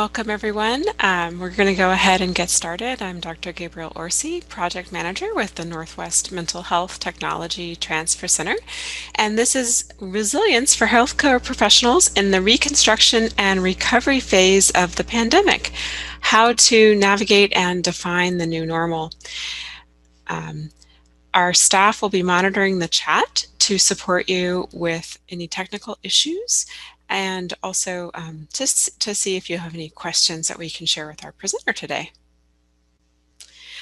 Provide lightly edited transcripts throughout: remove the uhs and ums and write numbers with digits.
Welcome everyone. We're going to go ahead and get started. I'm Dr. Gabriel Orsi, Project Manager with the Northwest Mental Health Technology Transfer Center. And this is Resilience for Healthcare Professionals in the Reconstruction and Recovery Phase of the Pandemic, How to Navigate and Define the New Normal. Our staff will be monitoring the chat to support you with any technical issues and also just to see if you have any questions that we can share with our presenter today.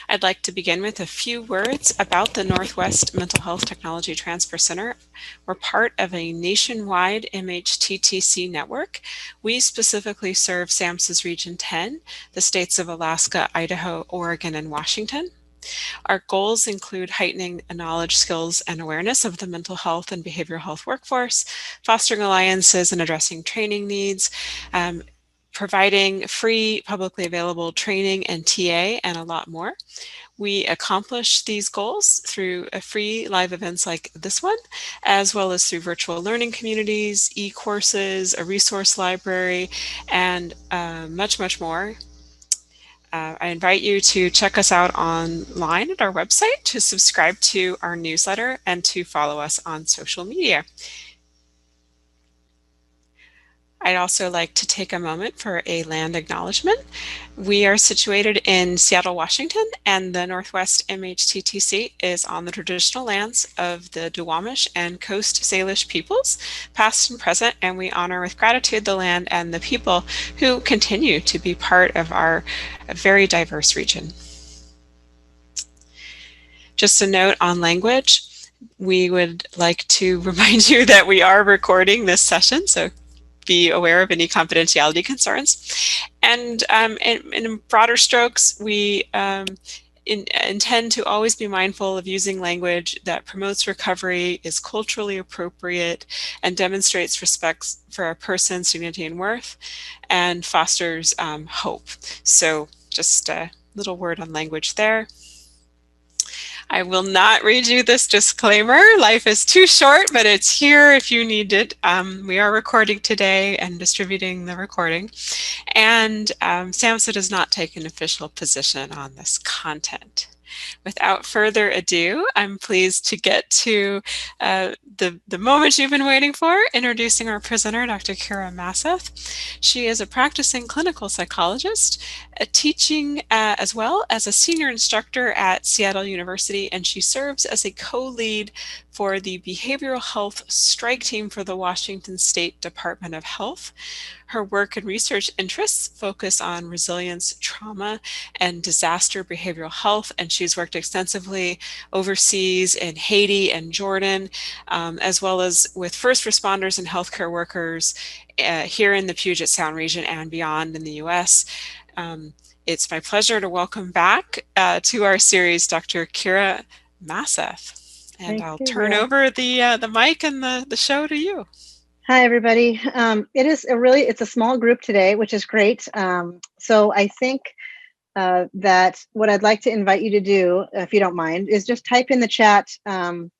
I'd like to begin with a few words about the Northwest Mental Health Technology Transfer Center. We're part of a nationwide MHTTC network. We specifically serve SAMHSA's Region 10, the states of Alaska, Idaho, Oregon, and Washington. Our goals include heightening knowledge, skills, and awareness of the mental health and behavioral health workforce, fostering alliances and addressing training needs, providing free publicly available training and TA, and a lot more. We accomplish these goals through free live events like this one, as well as through virtual learning communities, e-courses, a resource library, and much, much more. I invite you to check us out online at our website, to subscribe to our newsletter, and to follow us on social media. I'd also like to take a moment for a land acknowledgement. We are situated in Seattle, Washington, and the Northwest MHTTC is on the traditional lands of the Duwamish and Coast Salish peoples, past and present, and we honor with gratitude the land and the people who continue to be part of our very diverse region. Just a note on language, we would like to remind you that we are recording this session, so be aware of any confidentiality concerns. And in broader strokes, we intend to always be mindful of using language that promotes recovery, is culturally appropriate, and demonstrates respect for a person's dignity and worth, and fosters hope. So just a little word on language there. I will not read you this disclaimer. Life is too short, but it's here if you need it. We are recording today and distributing the recording. And SAMHSA does not take an official position on this content. Without further ado, I'm pleased to get to the moment you've been waiting for, introducing our presenter, Dr. Kira Mauseth. She is a practicing clinical psychologist, teaching as well as a senior instructor at Seattle University, and she serves as a co-lead for the Behavioral Health Strike Team for the Washington State Department of Health. Her work and research interests focus on resilience, trauma, and disaster behavioral health, and she's worked extensively overseas in Haiti and Jordan, as well as with first responders and healthcare workers here in the Puget Sound region and beyond in the U.S. It's my pleasure to welcome back to our series Dr. Kira Mauseth. And I'll turn over the mic and the show to you. Hi, everybody. It's a small group today, which is great. So I think that what I'd like to invite you to do, if you don't mind, is just type in the chat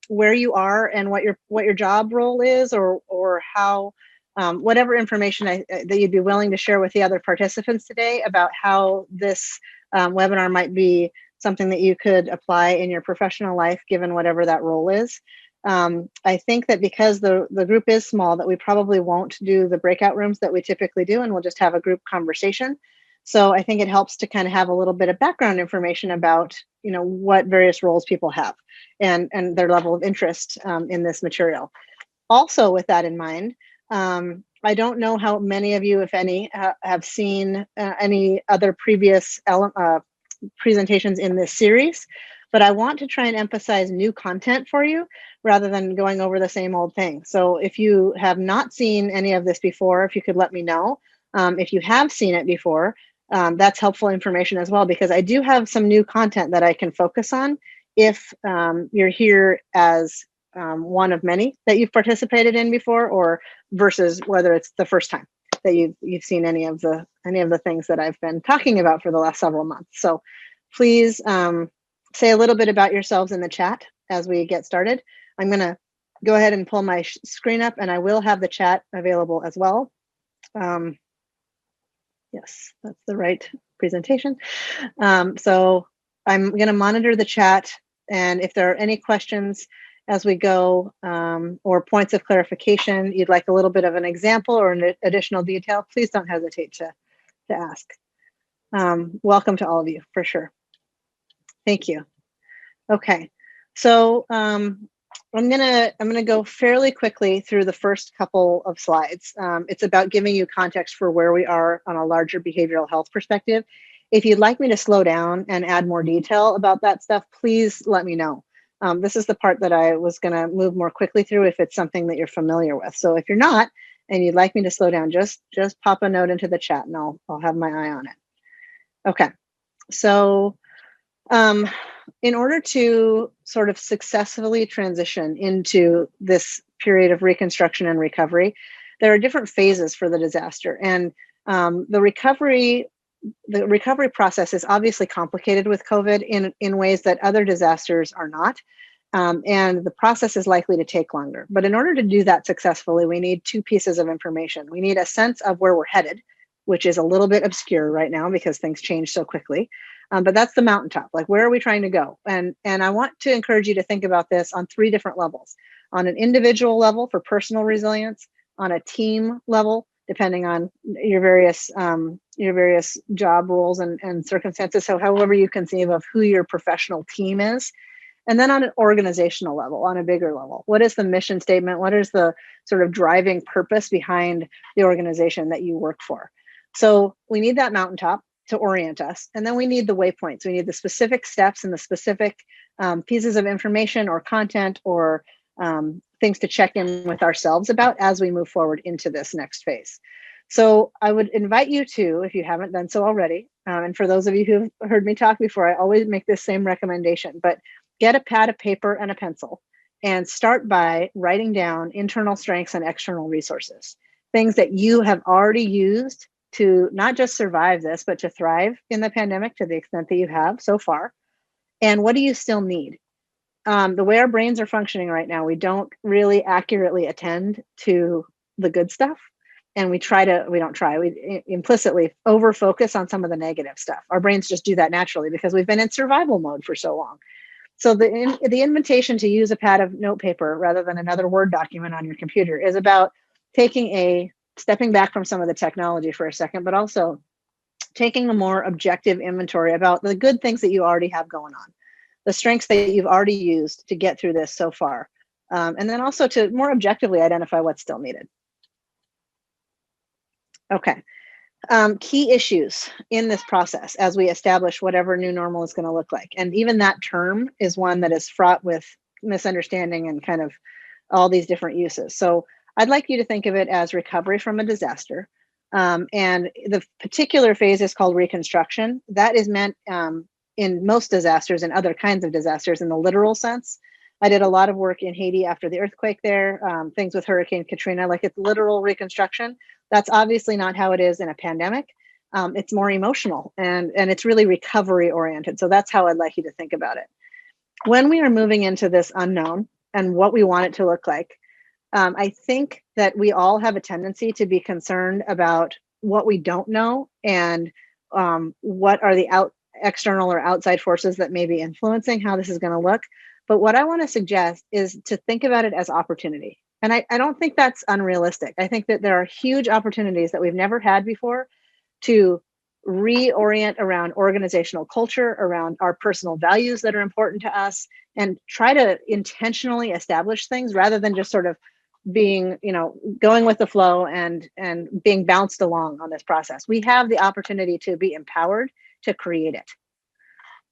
where you are and what your job role is, or how whatever information that you'd be willing to share with the other participants today about how this webinar might be something that you could apply in your professional life, given whatever that role is. I think that because the group is small, that we probably won't do the breakout rooms that we typically do, and we'll just have a group conversation. So I think it helps to kind of have a little bit of background information about, what various roles people have and their level of interest in this material. Also, with that in mind, I don't know how many of you, if any, have seen any other previous presentations in this series, but I want to try and emphasize new content for you rather than going over the same old thing. So if you have not seen any of this before, if you could let me know. If you have seen it before, that's helpful information as well, because I do have some new content that I can focus on if you're here as one of many that you've participated in before, or versus whether it's the first time that you've seen any of the things that I've been talking about for the last several months. So please say a little bit about yourselves in the chat as we get started. I'm going to go ahead and pull my screen up, and I will have the chat available as well. Yes, that's the right presentation. So I'm going to monitor the chat, and if there are any questions as we go, or points of clarification, you'd like a little bit of an example or an additional detail, please don't hesitate to ask. Welcome to all of you, for sure. Thank you. Okay, so I'm gonna go fairly quickly through the first couple of slides. It's about giving you context for where we are on a larger behavioral health perspective. If you'd like me to slow down and add more detail about that stuff, please let me know. This is the part that I was gonna move more quickly through if it's something that you're familiar with. So if you're not and you'd like me to slow down, just pop a note into the chat and I'll have my eye on it. Okay, so in order to sort of successfully transition into this period of reconstruction and recovery, there are different phases for the disaster. And the recovery process is obviously complicated with COVID in ways that other disasters are not. And the process is likely to take longer. But in order to do that successfully, we need two pieces of information. We need a sense of where we're headed, which is a little bit obscure right now because things change so quickly. But that's the mountaintop. Like, where are we trying to go? And I want to encourage you to think about this on three different levels: on an individual level for personal resilience, on a team level, depending on your various job roles and circumstances. So however you conceive of who your professional team is. And then on an organizational level, on a bigger level, what is the mission statement? What is the sort of driving purpose behind the organization that you work for? So we need that mountaintop to orient us. And then we need the waypoints. We need the specific steps and the specific pieces of information or content or things to check in with ourselves about as we move forward into this next phase. So I would invite you to, if you haven't done so already, and for those of you who've heard me talk before, I always make this same recommendation, but get a pad of paper and a pencil and start by writing down internal strengths and external resources, things that you have already used to not just survive this, but to thrive in the pandemic to the extent that you have so far. And what do you still need? The way our brains are functioning right now, we don't really accurately attend to the good stuff. And we implicitly over focus on some of the negative stuff. Our brains just do that naturally because we've been in survival mode for so long. So the invitation to use a pad of notepaper rather than another Word document on your computer is about stepping back from some of the technology for a second, but also taking a more objective inventory about the good things that you already have going on, the strengths that you've already used to get through this so far, and then also to more objectively identify what's still needed. Okay. Key issues in this process as we establish whatever new normal is going to look like. And even that term is one that is fraught with misunderstanding and kind of all these different uses. So I'd like you to think of it as recovery from a disaster. And the particular phase is called reconstruction. That is meant in most disasters and other kinds of disasters in the literal sense. I did a lot of work in Haiti after the earthquake there, things with Hurricane Katrina, like it's literal reconstruction. That's obviously not how it is in a pandemic. It's more emotional and it's really recovery oriented. So that's how I'd like you to think about it. When we are moving into this unknown and what we want it to look like, I think that we all have a tendency to be concerned about what we don't know and what are the external or outside forces that may be influencing how this is going to look. But what I want to suggest is to think about it as opportunity. And I don't think that's unrealistic. I think that there are huge opportunities that we've never had before to reorient around organizational culture, around our personal values that are important to us, and try to intentionally establish things rather than just sort of being, going with the flow and being bounced along on this process. We have the opportunity to be empowered to create it.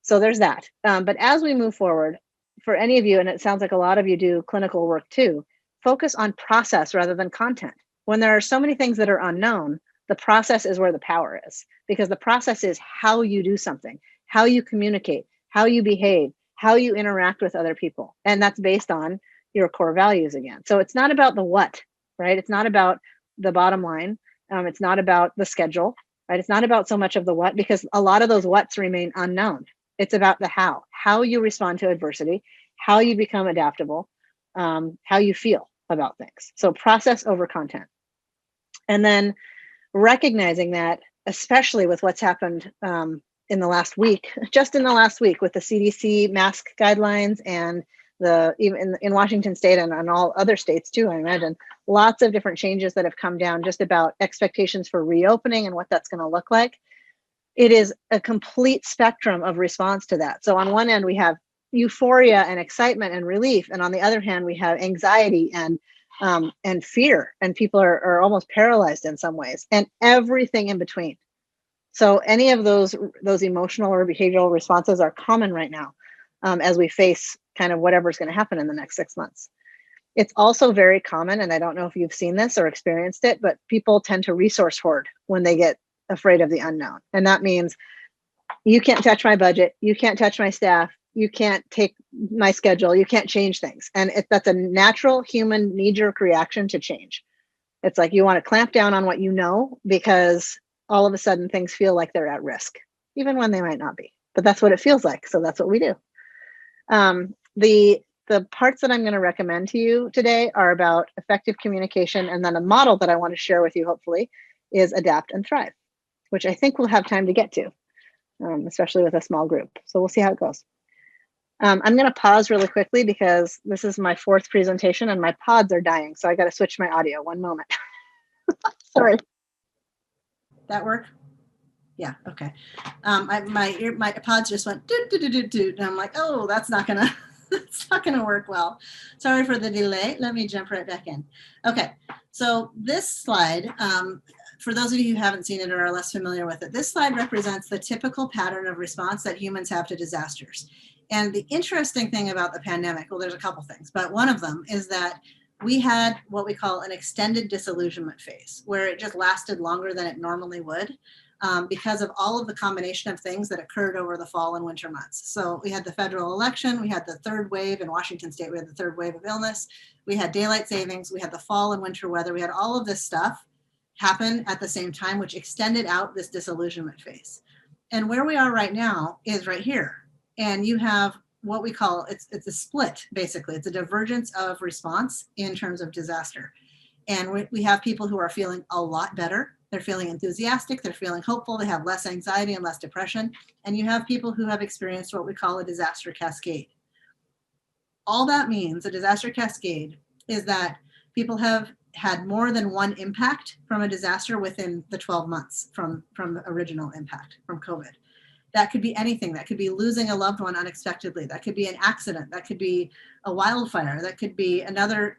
So there's that. But as we move forward, for any of you, and it sounds like a lot of you do clinical work too, focus on process rather than content. When there are so many things that are unknown, the process is where the power is, because the process is how you do something, how you communicate, how you behave, how you interact with other people. And that's based on your core values again. So it's not about the what, right? It's not about the bottom line. It's not about the schedule, right? It's not about so much of the what, because a lot of those whats remain unknown. It's about the how you respond to adversity, how you become adaptable, how you feel about things. So process over content. And then recognizing that especially with what's happened in the last week, just in the last week with the CDC mask guidelines and even in Washington state and all other states too, I imagine, lots of different changes that have come down just about expectations for reopening and what that's going to look like. It is a complete spectrum of response to that. So on one end, we have euphoria and excitement and relief. And on the other hand, we have anxiety and fear, and people are almost paralyzed in some ways, and everything in between. So any of those emotional or behavioral responses are common right now as we face kind of whatever's going to happen in the next 6 months. It's also very common, and I don't know if you've seen this or experienced it, but people tend to resource hoard when they get afraid of the unknown. And that means you can't touch my budget, you can't touch my staff, you can't take my schedule, you can't change things. And that's a natural human knee-jerk reaction to change. It's like you want to clamp down on what you know because all of a sudden things feel like they're at risk, even when they might not be. But that's what it feels like, so that's what we do. The parts that I'm going to recommend to you today are about effective communication, and then a model that I want to share with you, hopefully, is Adapt and Thrive, which I think we'll have time to get to, especially with a small group. So we'll see how it goes. I'm going to pause really quickly because this is my 4th presentation and my pods are dying, so I got to switch my audio. One moment. Sorry. That work? Yeah, okay. My pods just went doot, doot, doot, doot, doot, and I'm like, oh, that's not gonna work well. Sorry for the delay. Let me jump right back in. Okay, so this slide, for those of you who haven't seen it or are less familiar with it, this slide represents the typical pattern of response that humans have to disasters. And the interesting thing about the pandemic, well, there's a couple things, but one of them is that we had what we call an extended disillusionment phase, where it just lasted longer than it normally would. Because of all of the combination of things that occurred over the fall and winter months. So we had the federal election, we had the 3rd wave in Washington state, we had the 3rd wave of illness, we had daylight savings, we had the fall and winter weather, we had all of this stuff happen at the same time, which extended out this disillusionment phase. And where we are right now is right here. And you have what we call, it's a split, basically. It's a divergence of response in terms of disaster. And we have people who are feeling a lot better. They're feeling enthusiastic, they're feeling hopeful, they have less anxiety and less depression. And you have people who have experienced what we call a disaster cascade. All that means, a disaster cascade, is that people have had more than one impact from a disaster within the 12 months from the original impact from COVID. That could be anything. That could be losing a loved one unexpectedly. That could be an accident. That could be a wildfire. That could be another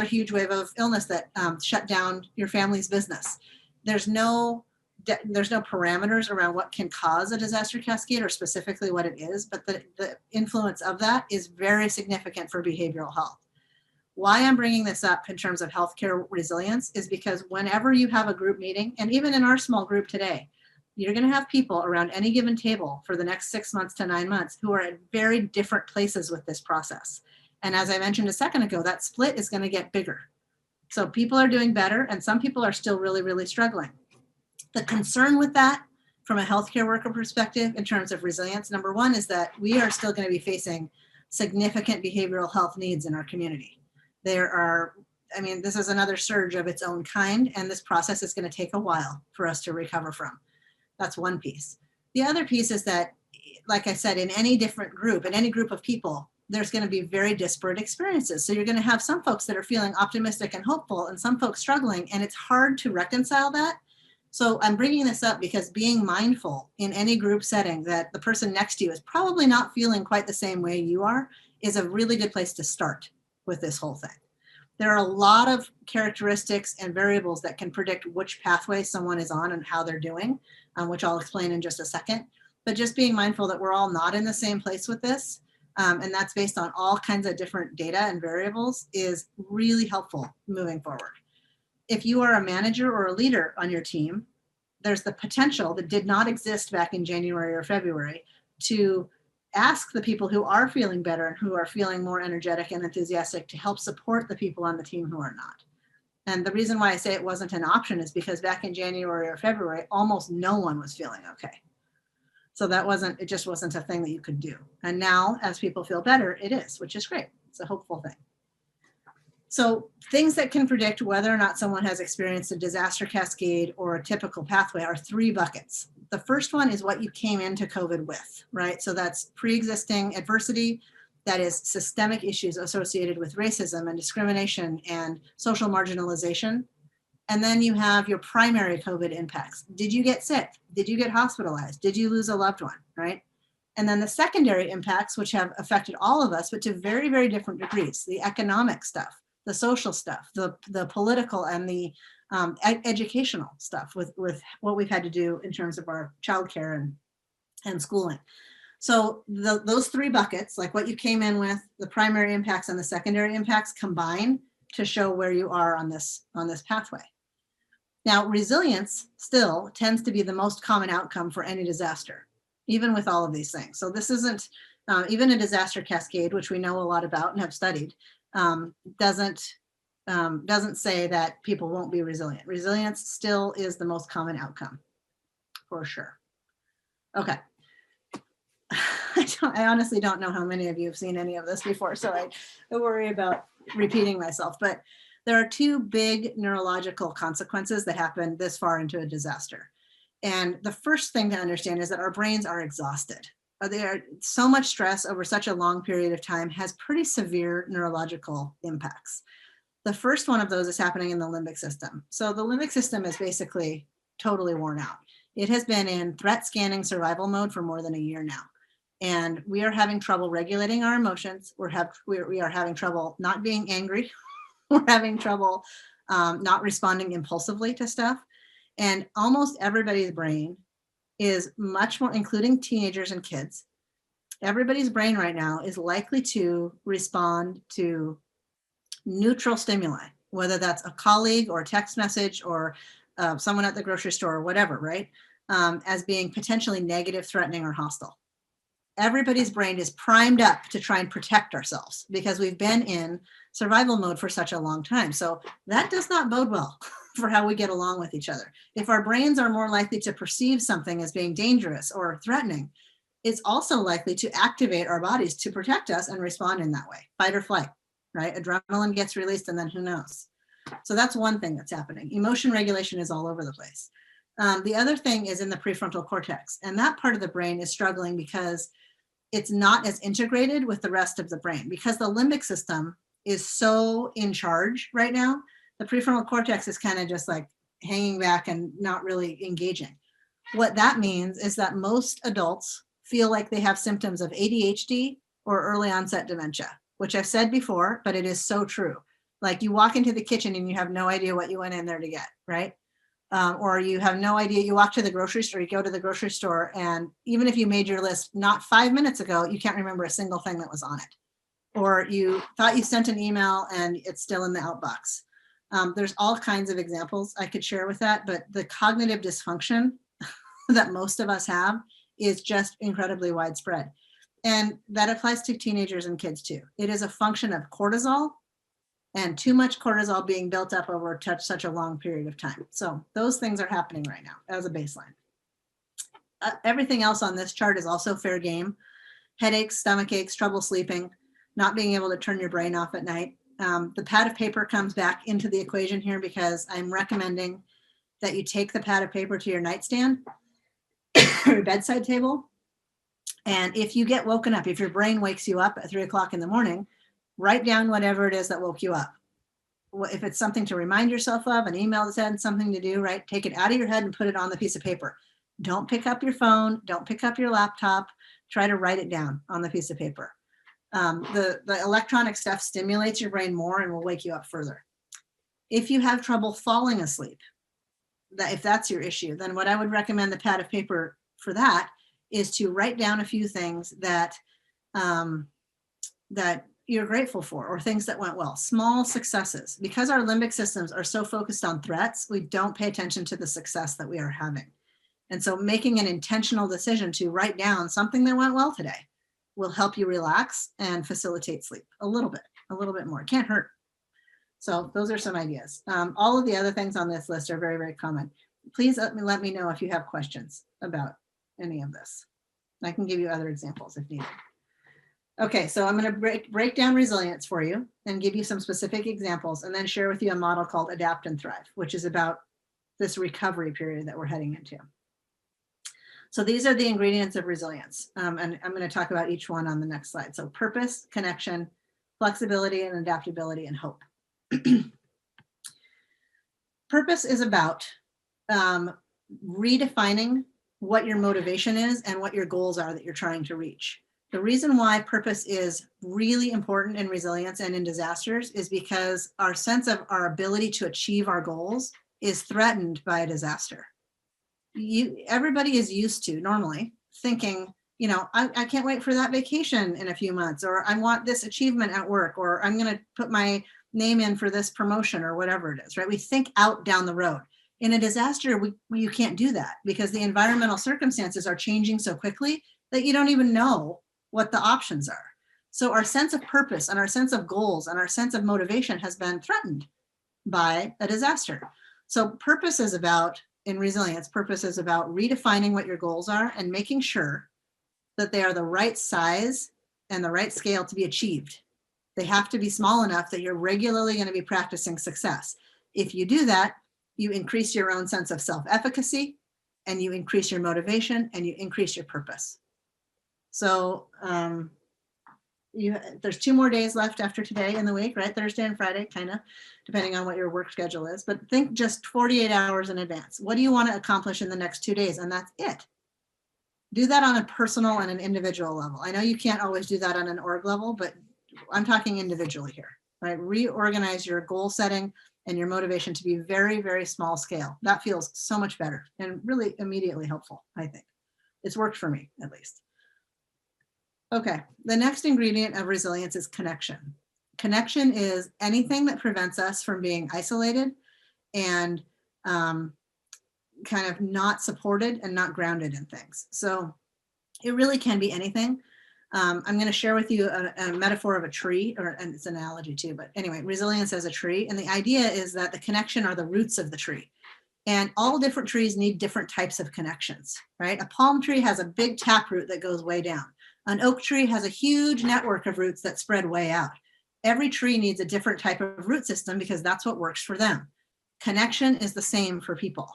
huge wave of illness that shut down your family's business. There's no parameters around what can cause a disaster cascade or specifically what it is, but the influence of that is very significant for behavioral health. Why I'm bringing this up in terms of healthcare resilience is because whenever you have a group meeting, and even in our small group today, you're going to have people around any given table for the next 6 months to 9 months who are at very different places with this process. And as I mentioned a second ago, that split is going to get bigger. So people are doing better and some people are still really, really struggling. The concern with that from a healthcare worker perspective in terms of resilience, number one, is that we are still going to be facing significant behavioral health needs in our community. This is another surge of its own kind, and this process is going to take a while for us to recover from. That's one piece. The other piece is that, like I said, in any different group, in any group of people, there's going to be very disparate experiences. So you're going to have some folks that are feeling optimistic and hopeful and some folks struggling, and it's hard to reconcile that. So I'm bringing this up because being mindful in any group setting that the person next to you is probably not feeling quite the same way you are is a really good place to start with this whole thing. There are a lot of characteristics and variables that can predict which pathway someone is on and how they're doing, which I'll explain in just a second. But just being mindful that we're all not in the same place with this, and that's based on all kinds of different data and variables, is really helpful moving forward. If you are a manager or a leader on your team, there's the potential that did not exist back in January or February to ask the people who are feeling better and who are feeling more energetic and enthusiastic to help support the people on the team who are not. And the reason why I say it wasn't an option is because back in January or February, almost no one was feeling okay. So it just wasn't a thing that you could do. And now, as people feel better, it is, which is great. It's a hopeful thing. So things that can predict whether or not someone has experienced a disaster cascade or a typical pathway are 3 buckets. The first one is what you came into COVID with, right? So that's pre-existing adversity, that is systemic issues associated with racism and discrimination and social marginalization. And then you have your primary COVID impacts. Did you get sick? Did you get hospitalized? Did you lose a loved one, right? And then the secondary impacts, which have affected all of us, but to very, very different degrees: the economic stuff, the social stuff, the political and the educational stuff with what we've had to do in terms of our childcare and schooling. So those 3 buckets, like what you came in with, the primary impacts and the secondary impacts, combine to show where you are on this pathway. Now, resilience still tends to be the most common outcome for any disaster, even with all of these things. So this isn't even a disaster cascade, which we know a lot about and have studied, doesn't say that people won't be resilient. Resilience still is the most common outcome, for sure. Okay. I honestly don't know how many of you have seen any of this before, so I worry about repeating myself. But there are 2 big neurological consequences that happen this far into a disaster. And the first thing to understand is that our brains are exhausted. So much stress over such a long period of time has pretty severe neurological impacts. The first one of those is happening in the limbic system. So the limbic system is basically totally worn out. It has been in threat scanning survival mode for more than a year now. And we are having trouble regulating our emotions. We are having trouble not being angry. We're having trouble not responding impulsively to stuff. And almost everybody's brain is much more, including teenagers and kids, everybody's brain right now is likely to respond to neutral stimuli, whether that's a colleague or a text message or someone at the grocery store or whatever, right? As being potentially negative, threatening, or hostile. Everybody's brain is primed up to try and protect ourselves because we've been in survival mode for such a long time. So that does not bode well for how we get along with each other. If our brains are more likely to perceive something as being dangerous or threatening, it's also likely to activate our bodies to protect us and respond in that way, fight or flight, right? Adrenaline gets released and then who knows? So that's one thing that's happening. Emotion regulation is all over the place. The other thing is in the prefrontal cortex, and that part of the brain is struggling because it's not as integrated with the rest of the brain. Because the limbic system is so in charge right now, the prefrontal cortex is kind of just like hanging back and not really engaging. What that means is that most adults feel like they have symptoms of ADHD or early onset dementia, which I've said before, but it is so true. Like you walk into the kitchen and you have no idea what you went in there to get, right? Or you have no idea, you walk to the grocery store, you go to the grocery store, and even if you made your list not 5 minutes ago, you can't remember a single thing that was on it. Or you thought you sent an email and it's still in the outbox. There's all kinds of examples I could share with that, but the cognitive dysfunction that most of us have is just incredibly widespread. And that applies to teenagers and kids too. It is a function of cortisol and too much cortisol being built up over such a long period of time. So those things are happening right now as a baseline. Everything else on this chart is also fair game. Headaches, stomach aches, trouble sleeping, not being able to turn your brain off at night. The pad of paper comes back into the equation here because I'm recommending that you take the pad of paper to your nightstand or your bedside table. And if you get woken up, if your brain wakes you up at 3 o'clock in the morning, write down whatever it is that woke you up. If it's something to remind yourself of, an email that said something to do, right? Take it out of your head and put it on the piece of paper. Don't pick up your phone. Don't pick up your laptop. Try to write it down on the piece of paper. The electronic stuff stimulates your brain more and will wake you up further. If you have trouble falling asleep, if that's your issue, then what I would recommend the pad of paper for that is to write down a few things that that you're grateful for or things that went well, small successes. Because our limbic systems are so focused on threats, we don't pay attention to the success that we are having. And so making an intentional decision to write down something that went well today will help you relax and facilitate sleep a little bit more. It can't hurt. So those are some ideas. All of the other things on this list are very, very common. Please let me know if you have questions about any of this. I can give you other examples if needed. Okay, so I'm going to break down resilience for you and give you some specific examples, and then share with you a model called Adapt and Thrive, which is about this recovery period that we're heading into. So these are the ingredients of resilience, and I'm going to talk about each one on the next slide. So purpose, connection, flexibility and adaptability, and hope. Purpose is about redefining what your motivation is and what your goals are that you're trying to reach. The reason why purpose is really important in resilience and in disasters is because our sense of our ability to achieve our goals is threatened by a disaster. Everybody is used to normally thinking, you know, I can't wait for that vacation in a few months, or I want this achievement at work, or I'm going to put my name in for this promotion, or whatever it is, right? We think out down the road. In a disaster, you can't do that because the environmental circumstances are changing so quickly that you don't even know what the options are. So our sense of purpose and our sense of goals and our sense of motivation has been threatened by a disaster. So purpose is about, in resilience, purpose is about redefining what your goals are and making sure that they are the right size and the right scale to be achieved. They have to be small enough that you're regularly going to be practicing success. If you do that, you increase your own sense of self-efficacy, and you increase your motivation, and you increase your purpose. So there's 2 more days left after today in the week, right? Thursday and Friday, kind of, depending on what your work schedule is. But think just 48 hours in advance. What do you want to accomplish in the next 2 days? And that's it. Do that on a personal and an individual level. I know you can't always do that on an org level, but I'm talking individually here, right? Reorganize your goal setting and your motivation to be very, very small scale. That feels so much better and really immediately helpful, I think. It's worked for me, at least. Okay, the next ingredient of resilience is connection. Connection is anything that prevents us from being isolated and kind of not supported and not grounded in things. So it really can be anything. I'm going to share with you a metaphor of a tree, and it's an analogy too, but anyway, resilience as a tree. And the idea is that the connection are the roots of the tree. And all different trees need different types of connections, right? A palm tree has a big taproot that goes way down. An oak tree has a huge network of roots that spread way out. Every tree needs a different type of root system because that's what works for them. Connection is the same for people.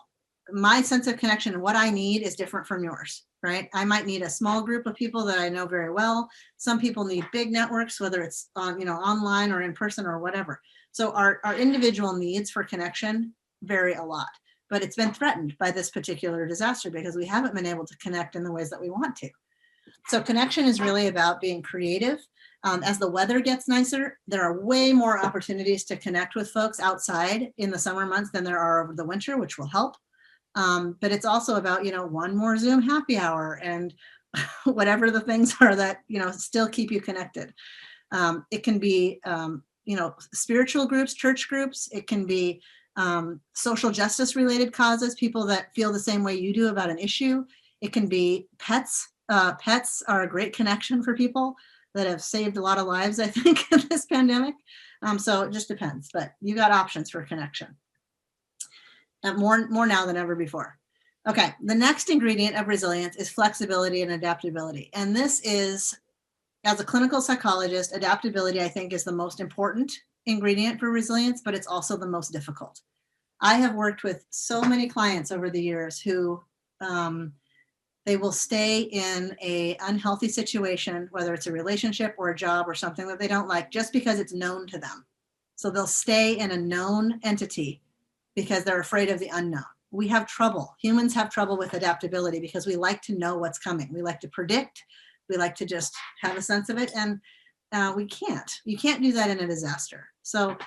My sense of connection and what I need is different from yours, right? I might need a small group of people that I know very well. Some people need big networks, whether it's on, online or in person or whatever. So our individual needs for connection vary a lot, but it's been threatened by this particular disaster because we haven't been able to connect in the ways that we want to. So connection is really about being creative. As the weather gets nicer, there are way more opportunities to connect with folks outside in the summer months than there are over the winter, which will help. But it's also about, one more Zoom happy hour and whatever the things are that, still keep you connected. It can be, spiritual groups, church groups. It can be social justice related causes, people that feel the same way you do about an issue. It can be pets. Pets are a great connection for people that have saved a lot of lives, I think, in this pandemic. So it just depends, but you got options for connection. More now than ever before. Okay, the next ingredient of resilience is flexibility and adaptability. And this is, as a clinical psychologist, adaptability, I think, is the most important ingredient for resilience, but it's also the most difficult. I have worked with so many clients over the years who they will stay in an unhealthy situation, whether it's a relationship or a job or something that they don't like, just because it's known to them. So they'll stay in a known entity because they're afraid of the unknown. We have trouble. Humans have trouble with adaptability because we like to know what's coming. We like to predict. We like to just have a sense of it. And we can't. You can't do that in a disaster. So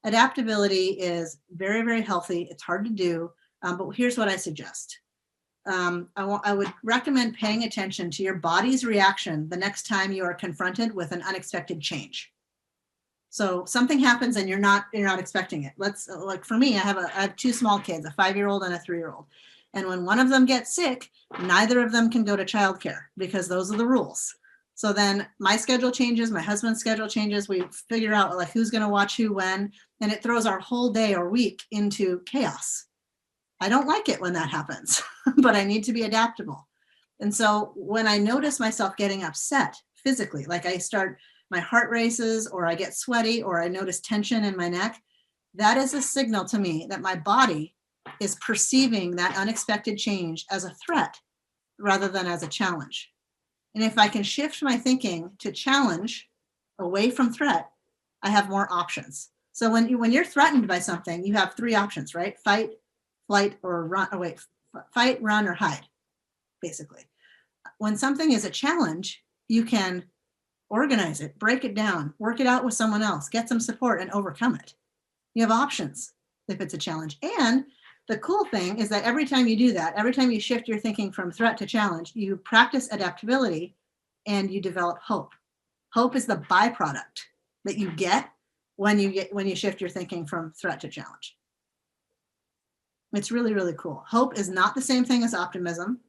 adaptability is very, very healthy. It's hard to do. But here's what I suggest. I would recommend paying attention to your body's reaction the next time you are confronted with an unexpected change. So something happens and you're not expecting it. Like for me, I have 2 small kids, a 5-year-old and a 3-year-old. And when one of them gets sick, neither of them can go to childcare because those are the rules. So then my schedule changes, my husband's schedule changes. We figure out like who's going to watch who when, and it throws our whole day or week into chaos. I don't like it when that happens, but I need to be adaptable. And so when I notice myself getting upset, physically, like my heart races, or I get sweaty, or I notice tension in my neck, that is a signal to me that my body is perceiving that unexpected change as a threat rather than as a challenge. And if I can shift my thinking to challenge away from threat, I have more options. So when you're threatened by something, you have three options, right? Fight, flight, or run. Oh, wait, fight, run, or hide, basically. When something is a challenge, you can organize it, break it down, work it out with someone else, get some support, and overcome it. You have options if it's a challenge. And the cool thing is that every time you do that, every time you shift your thinking from threat to challenge, you practice adaptability and you develop hope. Hope is the byproduct that you get when you shift your thinking from threat to challenge. It's really, really cool. Hope is not the same thing as optimism.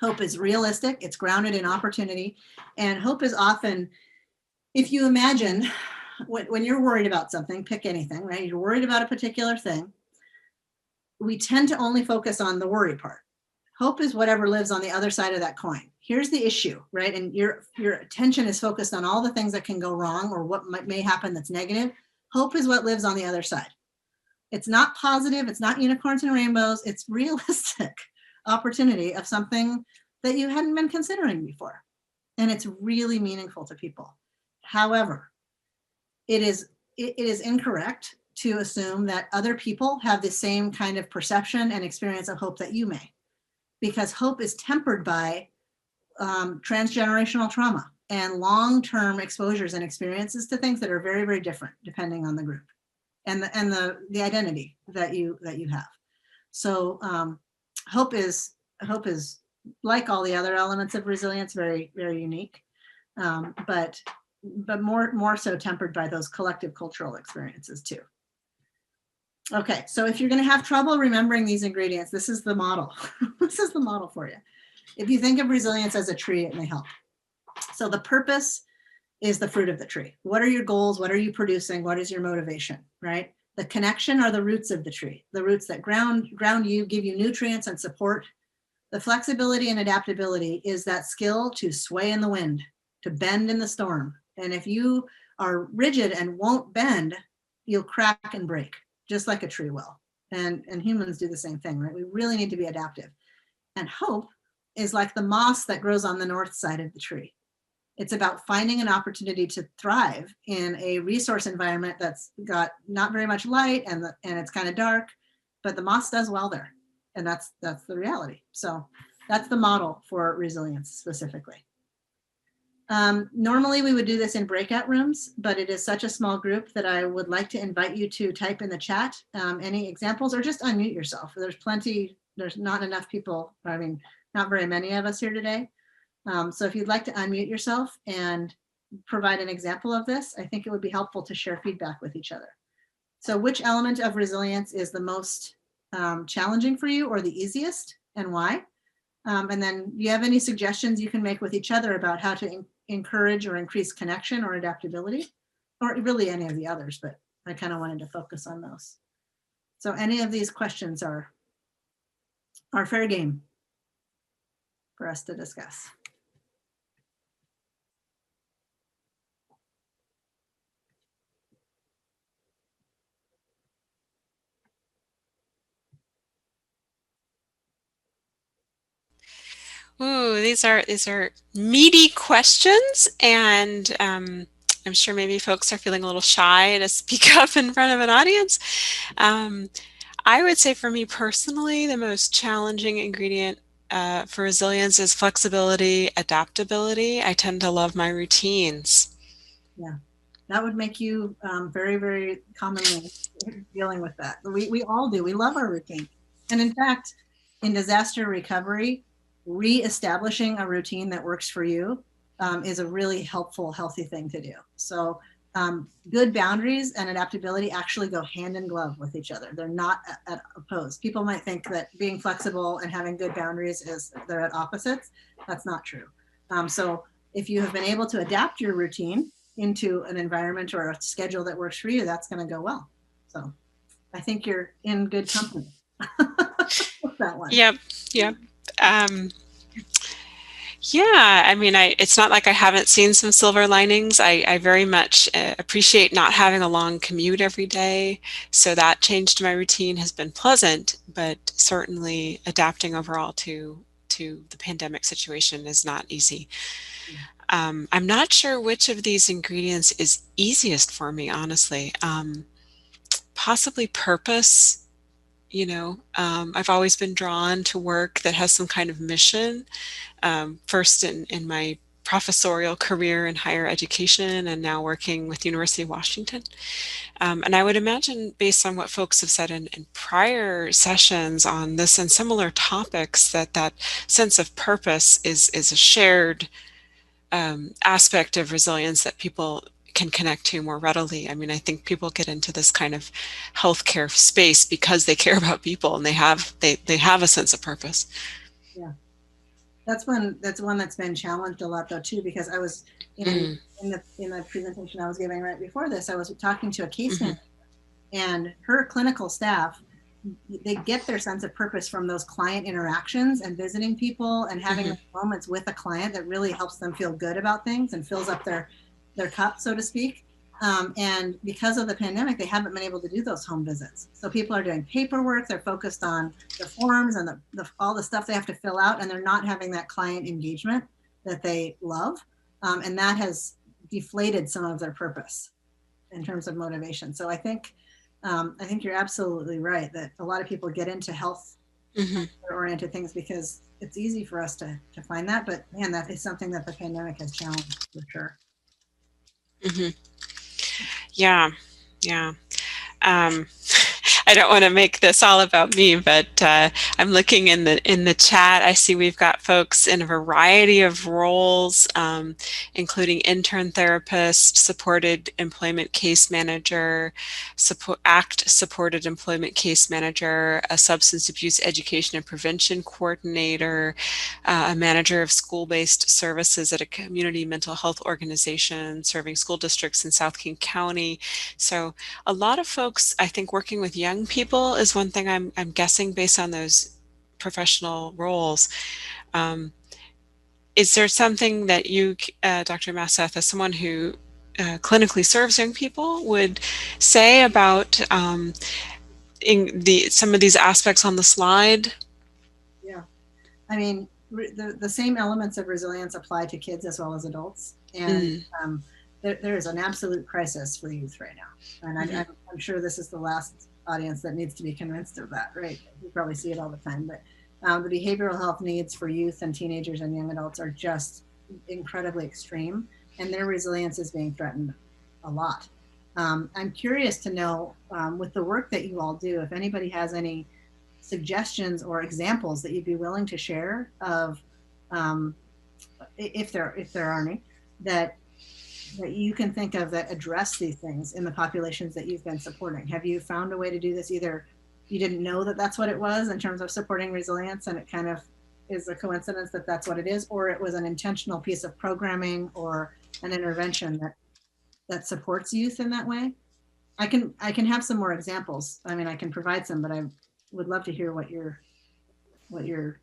Hope is realistic. It's grounded in opportunity. And hope is often, if you imagine, when you're worried about something, pick anything, right? You're worried about a particular thing. We tend to only focus on the worry part. Hope is whatever lives on the other side of that coin. Here's the issue, right? And your attention is focused on all the things that can go wrong or what may happen that's negative. Hope is what lives on the other side. It's not positive. It's not unicorns and rainbows. It's realistic opportunity of something that you hadn't been considering before. And it's really meaningful to people. However, it is incorrect to assume that other people have the same kind of perception and experience of hope that you may, because hope is tempered by transgenerational trauma and long-term exposures and experiences to things that are very, very different depending on the group and the identity that you have. So hope is like all the other elements of resilience, very, very unique, but more so tempered by those collective cultural experiences too. Okay, so if you're going to have trouble remembering these ingredients, this is the model. This is the model for you. If you think of resilience as a tree, it may help. So the purpose is the fruit of the tree. What are your goals? What are you producing? What is your motivation, right? The connection are the roots of the tree, the roots that ground you, give you nutrients and support. The flexibility and adaptability is that skill to sway in the wind, to bend in the storm. And if you are rigid and won't bend, you'll crack and break, just like a tree will. And humans do the same thing, right? We really need to be adaptive. And hope is like the moss that grows on the north side of the tree. It's about finding an opportunity to thrive in a resource environment that's got not very much light and it's kind of dark, but the moss does well there. And that's the reality. So that's the model for resilience specifically. Normally we would do this in breakout rooms, but it is such a small group that I would like to invite you to type in the chat any examples or just unmute yourself. There's not enough people, not very many of us here today. So if you'd like to unmute yourself and provide an example of this, I think it would be helpful to share feedback with each other. So which element of resilience is the most challenging for you or the easiest and why? And then do you have any suggestions you can make with each other about how to encourage or increase connection or adaptability, or really any of the others, but I kind of wanted to focus on those. So any of these questions are fair game for us to discuss. Ooh, these are meaty questions, and I'm sure maybe folks are feeling a little shy to speak up in front of an audience. I would say for me personally, the most challenging ingredient for resilience is flexibility, adaptability. I tend to love my routines. Yeah, that would make you very, very commonly dealing with that. We all do. We love our routine. And in fact, in disaster recovery, reestablishing a routine that works for you is a really helpful, healthy thing to do. So good boundaries and adaptability actually go hand in glove with each other. They're not opposed. People might think that being flexible and having good boundaries they're at opposites. That's not true. So if you have been able to adapt your routine into an environment or a schedule that works for you, that's going to go well. So I think you're in good company with that one. Yep. Yeah, I mean, it's not like I haven't seen some silver linings. I very much appreciate not having a long commute every day. So that change to my routine has been pleasant, but certainly adapting overall to the pandemic situation is not easy. I'm not sure which of these ingredients is easiest for me, honestly. Possibly purpose. I've always been drawn to work that has some kind of mission. First in my professorial career in higher education and now working with the University of Washington. And I would imagine, based on what folks have said in prior sessions on this and similar topics, that sense of purpose is a shared aspect of resilience that people can connect to more readily. I mean, I think people get into this kind of healthcare space because they care about people and they have a sense of purpose. Yeah. That's one that's been challenged a lot though too, because I was in the presentation I was giving right before this, I was talking to a case manager, and her clinical staff, they get their sense of purpose from those client interactions and visiting people and having moments with a client that really helps them feel good about things and fills up their cup, so to speak. And because of the pandemic, they haven't been able to do those home visits. So people are doing paperwork, they're focused on the forms and all the stuff they have to fill out, and they're not having that client engagement that they love. And that has deflated some of their purpose in terms of motivation. So I think you're absolutely right that a lot of people get into health oriented things because it's easy for us to find that, but man, that is something that the pandemic has challenged for sure. Yeah. I don't want to make this all about me, but I'm looking in the chat. I see we've got folks in a variety of roles, including intern therapist, supported employment case manager, ACT supported employment case manager, a substance abuse education and prevention coordinator, a manager of school-based services at a community mental health organization serving school districts in South King County. So a lot of folks, I think, working with young people is one thing I'm guessing based on those professional roles. Is there something that you, Dr. Mauseth, as someone who clinically serves young people, would say about some of these aspects on the slide? Yeah, I mean, the same elements of resilience apply to kids as well as adults, and there is an absolute crisis for youth right now, and I'm sure this is the last audience that needs to be convinced of that, right? You probably see it all the time, but the behavioral health needs for youth and teenagers and young adults are just incredibly extreme, and their resilience is being threatened a lot. I'm curious to know, with the work that you all do, if anybody has any suggestions or examples that you'd be willing to share of, if there are any, that you can think of that address these things in the populations that you've been supporting. Have you found a way to do this? Either you didn't know that that's what it was in terms of supporting resilience, and it kind of is a coincidence that that's what it is, or it was an intentional piece of programming or an intervention that supports youth in that way? I can have some more examples. I mean, I can provide some, but I would love to hear what your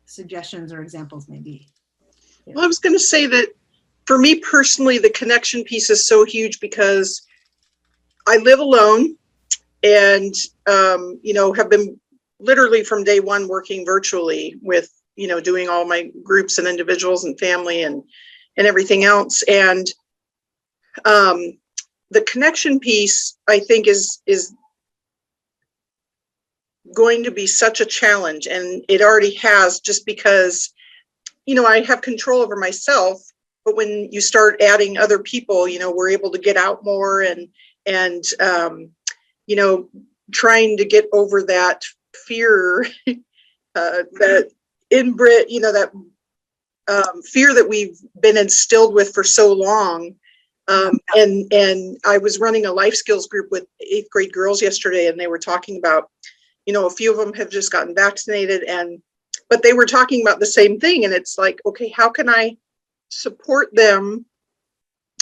suggestions or examples may be. Yeah. Well, I was going to say that for me personally, the connection piece is so huge because I live alone and, have been literally from day one working virtually with, doing all my groups and individuals and family and everything else. And the connection piece, I think, is going to be such a challenge, and it already has, just because, I have control over myself. But when you start adding other people, we're able to get out more and trying to get over that fear, that inbred, that fear that we've been instilled with for so long. And I was running a life skills group with 8th grade girls yesterday, and they were talking about, a few of them have just gotten vaccinated, but they were talking about the same thing. And it's like, okay, how can I support them,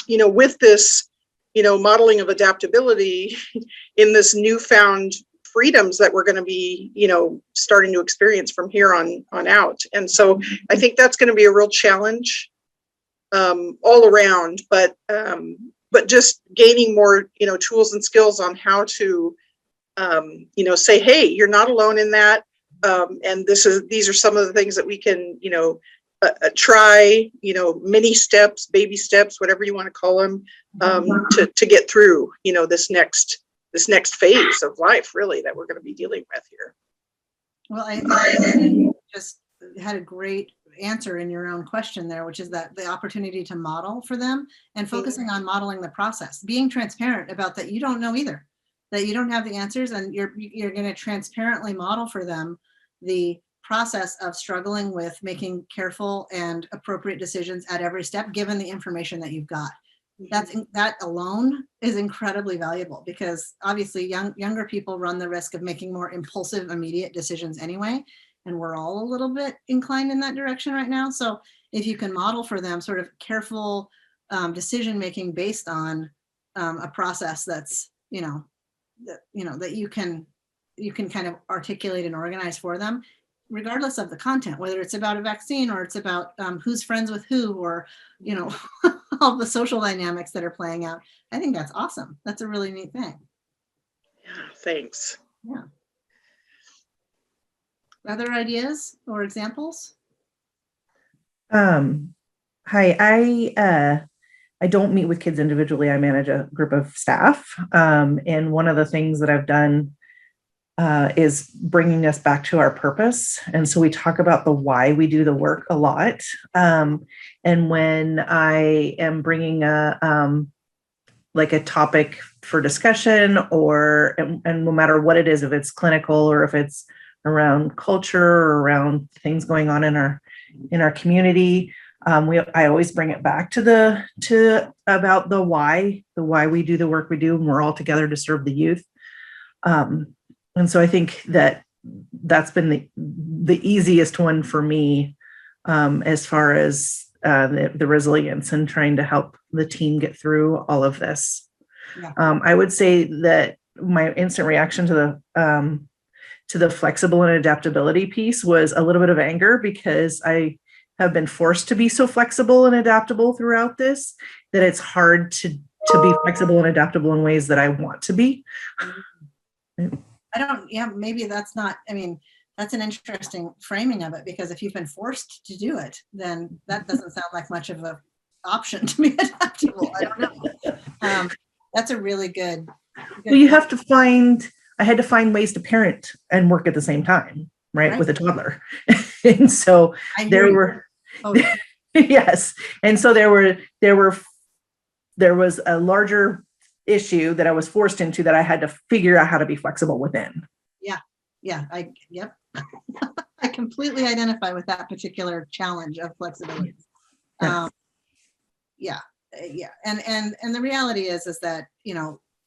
with this, modeling of adaptability in this newfound freedoms that we're going to be, starting to experience from here on out. And so I think that's going to be a real challenge all around, but just gaining more, tools and skills on how to, say, hey, you're not alone in that. And these are some of the things that we can, try, mini steps, baby steps, whatever you want to call them, to get through, this next phase of life, really, that we're going to be dealing with here. Well, I think you just had a great answer in your own question there, which is that the opportunity to model for them and focusing on modeling the process, being transparent about that you don't know either, that you don't have the answers, and you're going to transparently model for them the process of struggling with making careful and appropriate decisions at every step, given the information that you've got. That alone is incredibly valuable, because obviously younger people run the risk of making more impulsive, immediate decisions anyway, and we're all a little bit inclined in that direction right now. So if you can model for them sort of careful decision making based on a process that's that you can kind of articulate and organize for them, regardless of the content, whether it's about a vaccine or it's about who's friends with who, or all the social dynamics that are playing out. I think that's awesome. That's a really neat thing. Yeah, thanks. Yeah. Other ideas or examples? Hi, I don't meet with kids individually. I manage a group of staff. And one of the things that I've done is bringing us back to our purpose. And so we talk about the why we do the work a lot. And when I am bringing a topic for discussion, and no matter what it is, if it's clinical or if it's around culture or around things going on in our community, I always bring it back to about the why we do the work we do, and we're all together to serve the youth. And so I think that's been the easiest one for me, as far as the resilience and trying to help the team get through all of this. Yeah. I would say that my instant reaction to the flexible and adaptability piece was a little bit of anger, because I have been forced to be so flexible and adaptable throughout this, that it's hard to be flexible and adaptable in ways that I want to be. Maybe that's not, that's an interesting framing of it, because if you've been forced to do it, then that doesn't sound like much of an option to be adaptable. I don't know. That's a really good. Well, I had to find ways to parent and work at the same time, right? With a toddler. And so there were, yes. And so there was a larger issue that I was forced into that I had to figure out how to be flexible within. Yeah. I completely identify with that particular challenge of flexibility. Yeah. And the reality is that,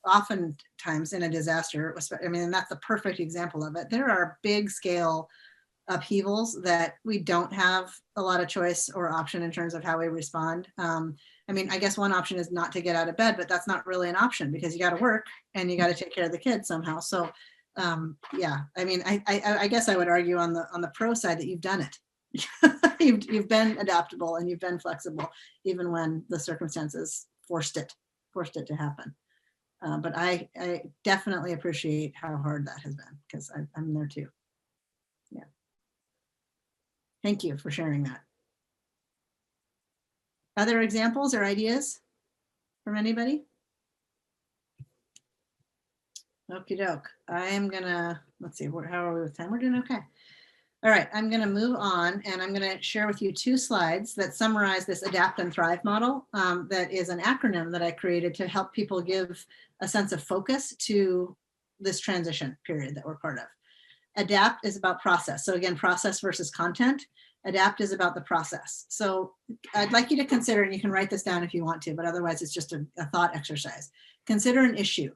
oftentimes in a disaster, and that's the perfect example of it. There are big scale upheavals that we don't have a lot of choice or option in terms of how we respond. I guess one option is not to get out of bed, but that's not really an option, because you got to work and you got to take care of the kids somehow. So, I guess I would argue on the pro side that you've done it. You've been adaptable and you've been flexible, even when the circumstances forced it to happen. But I definitely appreciate how hard that has been, because I'm there too. Yeah. Thank you for sharing that. Other examples or ideas from anybody? Okie doke. I am gonna, let's see, how are we with time? We're doing okay. All right, I'm gonna move on, and I'm gonna share with you 2 slides that summarize this Adapt and Thrive model. That is an acronym that I created to help people give a sense of focus to this transition period that we're part of. Adapt is about process. So again, process versus content. Adapt is about the process. So I'd like you to consider, and you can write this down if you want to, but otherwise it's just a thought exercise. Consider an issue,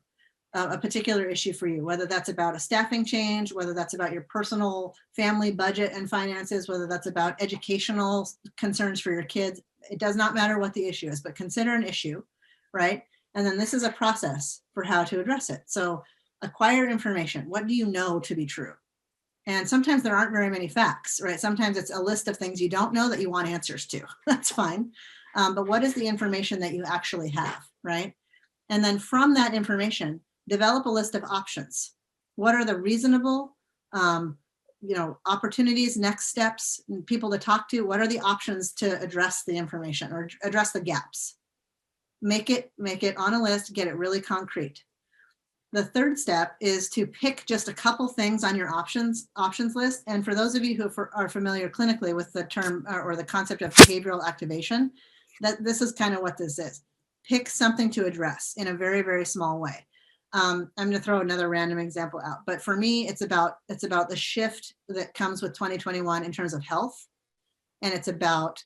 a particular issue for you, whether that's about a staffing change, whether that's about your personal family budget and finances, whether that's about educational concerns for your kids. It does not matter what the issue is, but consider an issue, right? And then this is a process for how to address it. So acquire information. What do you know to be true? And sometimes there aren't very many facts, right? Sometimes it's a list of things you don't know that you want answers to. That's fine. But what is the information that you actually have, right? And then from that information, develop a list of options. What are the reasonable, opportunities, next steps, people to talk to? What are the options to address the information or address the gaps? Make it on a list, get it really concrete. The third step is to pick just a couple things on your options list. And for those of you who are familiar clinically with the term or the concept of behavioral activation, that this is kind of what this is. Pick something to address in a very, very small way. I'm going to throw another random example out, but for me, it's about the shift that comes with 2021 in terms of health. And it's about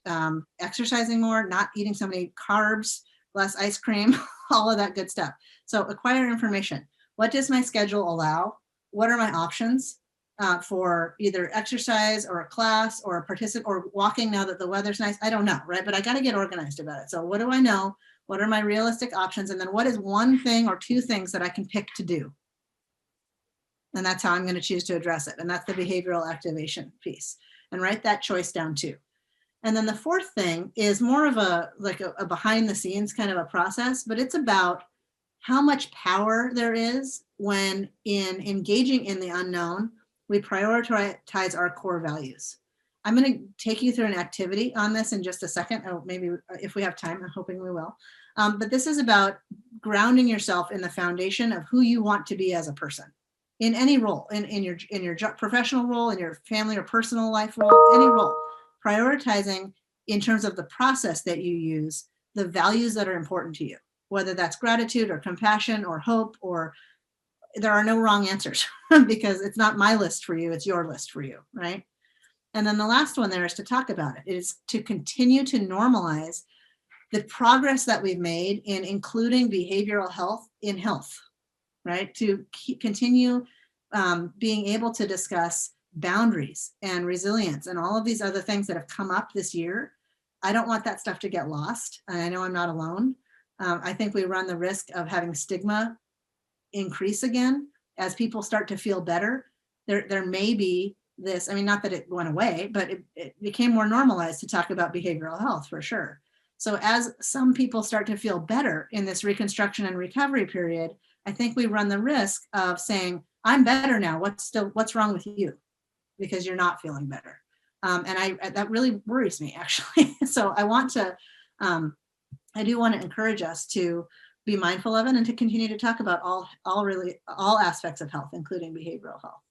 exercising more, not eating so many carbs, less ice cream, all of that good stuff. So acquire information. What does my schedule allow? What are my options for either exercise or a class or a participant or walking now that the weather's nice? I don't know, right? But I got to get organized about it. So what do I know? What are my realistic options? And then what is one thing or two things that I can pick to do? And that's how I'm going to choose to address it. And that's the behavioral activation piece. And write that choice down too. And then the fourth thing is more of a behind the scenes kind of a process, but it's about how much power there is when in engaging in the unknown, we prioritize our core values. I'm going to take you through an activity on this in just a second. Oh, maybe if we have time, I'm hoping we will. But this is about grounding yourself in the foundation of who you want to be as a person in any role, in your professional role, in your family or personal life role, any role. Prioritizing in terms of the process that you use, the values that are important to you, whether that's gratitude or compassion or hope, or there are no wrong answers because it's not my list for you, it's your list for you, right? And then the last one there is to talk about it. It is to continue to normalize the progress that we've made in including behavioral health in health, right? To continue being able to discuss boundaries and resilience and all of these other things that have come up this year. I don't want that stuff to get lost. I know I'm not alone. I think we run the risk of having stigma increase again as people start to feel better. There may be this, I mean, not that it went away, but it became more normalized to talk about behavioral health for sure. So as some people start to feel better in this reconstruction and recovery period, I think we run the risk of saying, I'm better now. What's wrong with you? Because you're not feeling better. And that really worries me actually. So I do want to encourage us to be mindful of it and to continue to talk about all aspects of health, including behavioral health.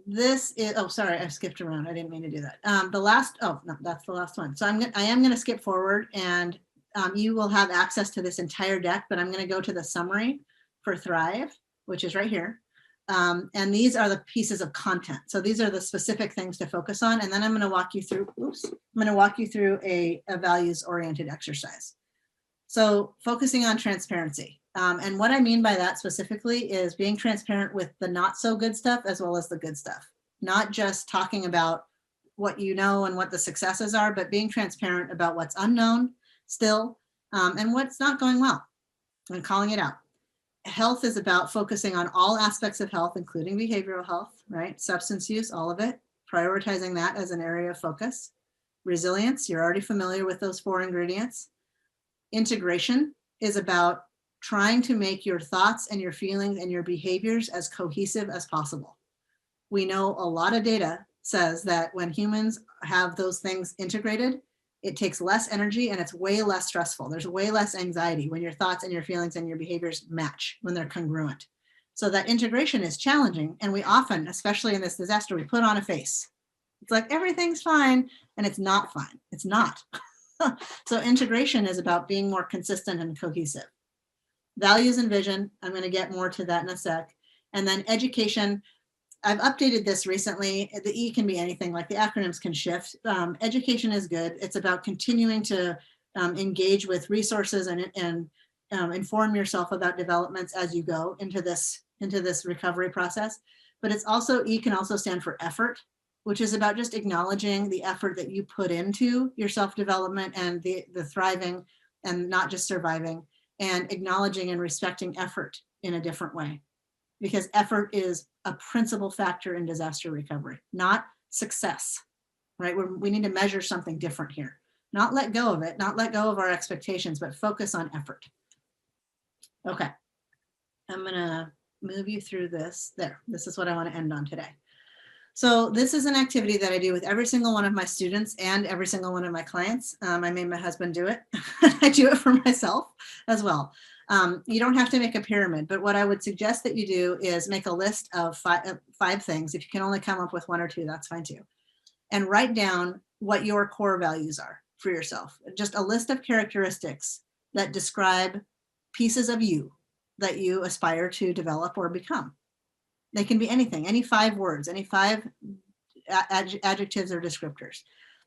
This is, oh, sorry, I skipped around. I didn't mean to do that. That's the last one. So I am going to skip forward and you will have access to this entire deck, but I'm going to go to the summary for Thrive, which is right here. And these are the pieces of content. So these are the specific things to focus on. And then I'm going to walk you through, a values-oriented exercise. So focusing on transparency. And what I mean by that specifically is being transparent with the not so good stuff as well as the good stuff. Not just talking about what you know and what the successes are, but being transparent about what's unknown still and what's not going well and calling it out. Health is about focusing on all aspects of health, including behavioral health, right? Substance use, all of it, prioritizing that as an area of focus. Resilience, you're already familiar with those 4 ingredients. Integration is about trying to make your thoughts and your feelings and your behaviors as cohesive as possible. We know a lot of data says that when humans have those things integrated, it takes less energy and it's way less stressful. There's way less anxiety when your thoughts and your feelings and your behaviors match, when they're congruent. So that integration is challenging. And we often, especially in this disaster, we put on a face. It's like everything's fine and it's not fine. It's not. So integration is about being more consistent and cohesive. Values and vision, I'm going to get more to that in a sec. And then education, I've updated this recently. The E can be anything, like the acronyms can shift. Education is good. It's about continuing to engage with resources and inform yourself about developments as you go into this recovery process. But it's also, E can also stand for effort, which is about just acknowledging the effort that you put into your self-development and the thriving and not just surviving. and acknowledging and respecting effort in a different way, because effort is a principal factor in disaster recovery, not success, right? We need to measure something different here. Not let go of it, not let go of our expectations, but focus on effort. Okay, I'm gonna move you through this. There, this is what I want to end on today. So this is an activity that I do with every single one of my students and every single one of my clients. I made my husband do it. I do it for myself as well. You don't have to make a pyramid, but what I would suggest that you do is make a list of five things. If you can only come up with one or two, that's fine too. And write down what your core values are for yourself. Just a list of characteristics that describe pieces of you that you aspire to develop or become. They can be anything, any 5 words, any 5 adjectives or descriptors.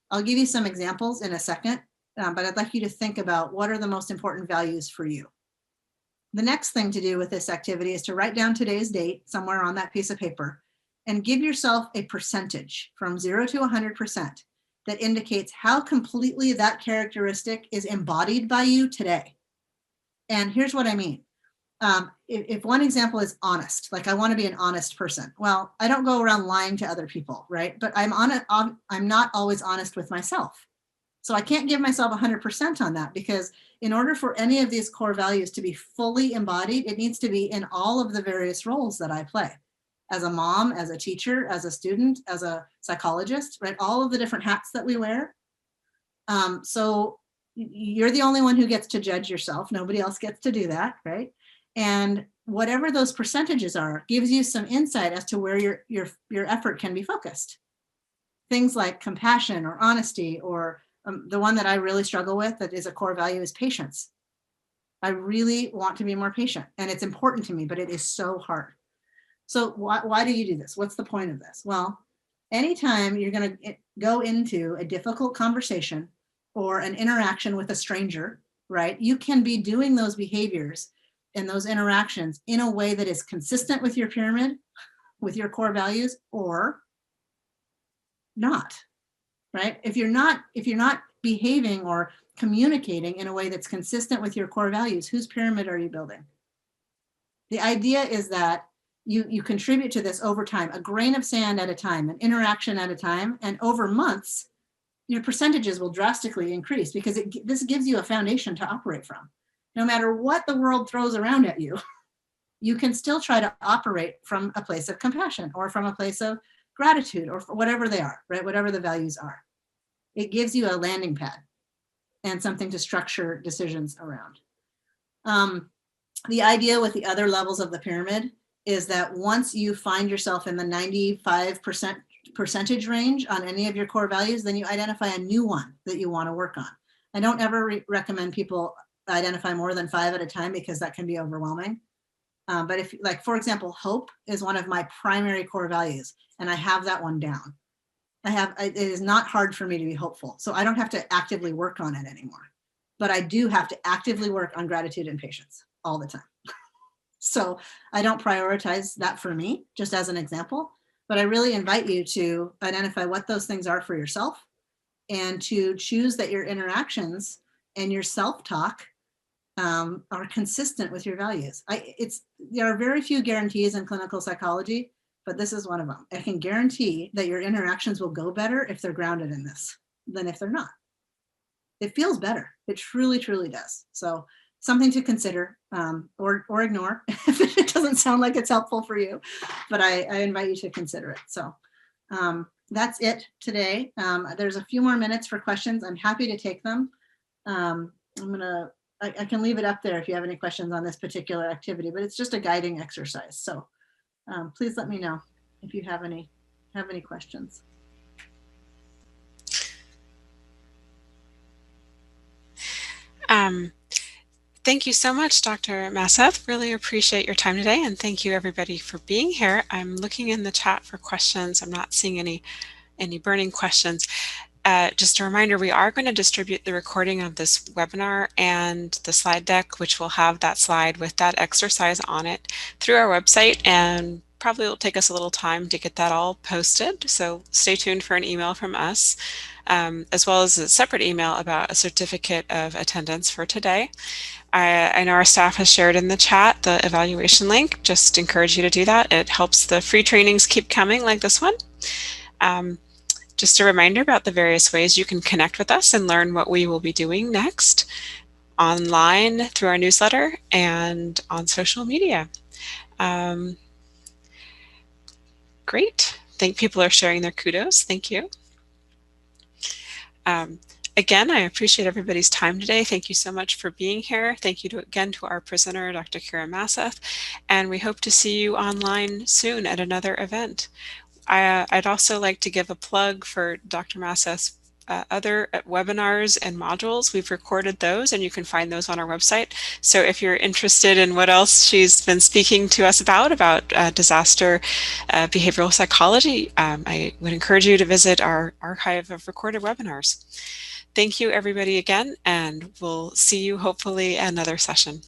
I'll give you some examples in a second, but I'd like you to think about what are the most important values for you. The next thing to do with this activity is to write down today's date somewhere on that piece of paper and give yourself a percentage from 0 to 100% that indicates how completely that characteristic is embodied by you today. And here's what I mean. If one example is honest, like I want to be an honest person. Well, I don't go around lying to other people, right? But I'm not always honest with myself. So I can't give myself 100% on that, because in order for any of these core values to be fully embodied, it needs to be in all of the various roles that I play. As a mom, as a teacher, as a student, as a psychologist, right? All of the different hats that we wear. So you're the only one who gets to judge yourself. Nobody else gets to do that, right? And whatever those percentages are gives you some insight as to where your effort can be focused. Things like compassion or honesty, or the one that I really struggle with that is a core value is patience. I really want to be more patient, and it's important to me, but it is so hard. So why do you do this? What's the point of this? Well, anytime you're going to go into a difficult conversation or an interaction with a stranger, right? You can be doing those behaviors and those interactions in a way that is consistent with your pyramid, with your core values, or not, right? If you're not behaving or communicating in a way that's consistent with your core values, whose pyramid are you building? The idea is that you contribute to this over time, a grain of sand at a time, an interaction at a time, and over months, your percentages will drastically increase, because this gives you a foundation to operate from. No matter what the world throws around at you, you can still try to operate from a place of compassion or from a place of gratitude, or whatever they are, right? Whatever the values are. It gives you a landing pad and something to structure decisions around. The idea with the other levels of the pyramid is that once you find yourself in the 95% percentage range on any of your core values, then you identify a new one that you want to work on. I don't ever recommend people identify more than 5 at a time, because that can be overwhelming. But if, like, for example, hope is one of my primary core values, and I have that one down. It is not hard for me to be hopeful, so I don't have to actively work on it anymore. But I do have to actively work on gratitude and patience all the time. So I don't prioritize that for me, just as an example, but I really invite you to identify what those things are for yourself, and to choose that your interactions and your self-talk are consistent with your values. There are very few guarantees in clinical psychology, but this is one of them. I can guarantee that your interactions will go better if they're grounded in this than if they're not. It feels better. It truly, truly does. So something to consider, or ignore if it doesn't sound like it's helpful for you, but I invite you to consider it. So that's it today. There's a few more minutes for questions. I'm happy to take them. I can leave it up there if you have any questions on this particular activity, but it's just a guiding exercise. So please let me know if you have any questions. Thank you so much, Dr. Mauseth. Really appreciate your time today, and thank you everybody for being here. I'm looking in the chat for questions. I'm not seeing any burning questions. Just a reminder, we are going to distribute the recording of this webinar and the slide deck, which will have that slide with that exercise on it, through our website and probably will take us a little time to get that all posted. So stay tuned for an email from us, as well as a separate email about a certificate of attendance for today. I know our staff has shared in the chat the evaluation link. Just encourage you to do that. It helps the free trainings keep coming like this one. Just a reminder about the various ways you can connect with us and learn what we will be doing next online through our newsletter and on social media. Great. I think people are sharing their kudos. Thank you. Again, I appreciate everybody's time today. Thank you so much for being here. Thank you again to our presenter, Dr. Kira Mauseth, and we hope to see you online soon at another event. I'd also like to give a plug for Dr. Mauseth's other webinars and modules. We've recorded those and you can find those on our website. So if you're interested in what else she's been speaking to us about disaster behavioral psychology, I would encourage you to visit our archive of recorded webinars. Thank you everybody again, and we'll see you hopefully another session.